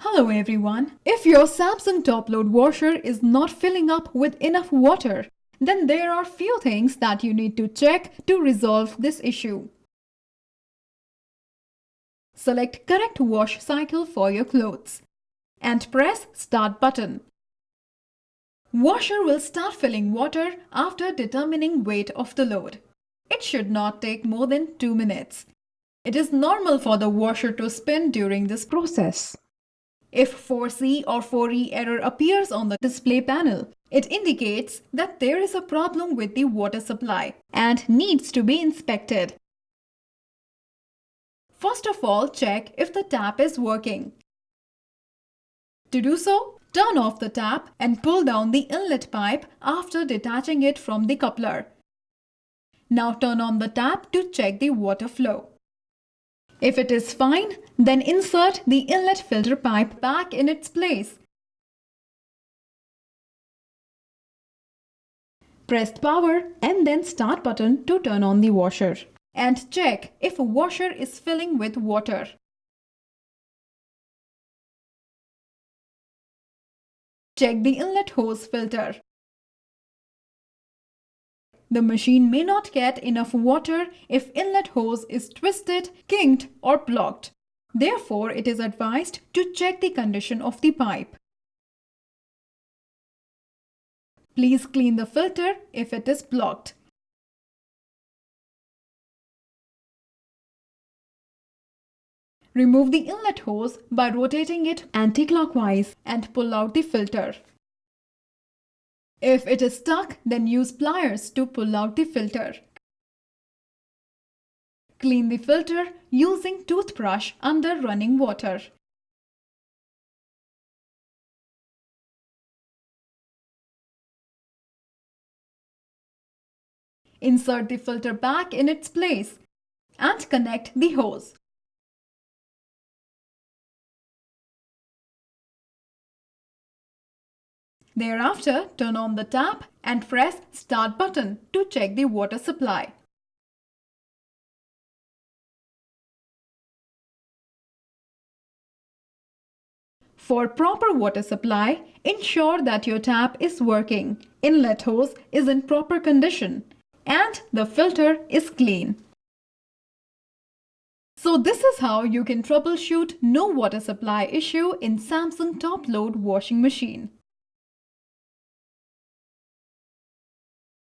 Hello everyone. If your Samsung top-load washer is not filling up with enough water, then there are few things that you need to check to resolve this issue. Select correct wash cycle for your clothes and press Start button. Washer will start filling water after determining weight of the load. It should not take more than 2 minutes. It is normal for the washer to spin during this process. If 4C or 4E error appears on the display panel, it indicates that there is a problem with the water supply and needs to be inspected. First of all, check if the tap is working. To do so, turn off the tap and pull down the inlet pipe after detaching it from the coupler. Now turn on the tap to check the water flow. If it is fine, then insert the inlet filter pipe back in its place. Press power and then Start button to turn on the washer. And check if a washer is filling with water. Check the inlet hose filter. The machine may not get enough water if inlet hose is twisted, kinked or blocked. Therefore, it is advised to check the condition of the pipe. Please clean the filter if it is blocked. Remove the inlet hose by rotating it anti-clockwise and pull out the filter. If it is stuck, then use pliers to pull out the filter. Clean the filter using toothbrush under running water. Insert the filter back in its place and connect the hose. Thereafter, turn on the tap and press Start button to check the water supply. For proper water supply, ensure that your tap is working, inlet hose is in proper condition, and the filter is clean. So this is how you can troubleshoot no water supply issue in Samsung top-load washing machine.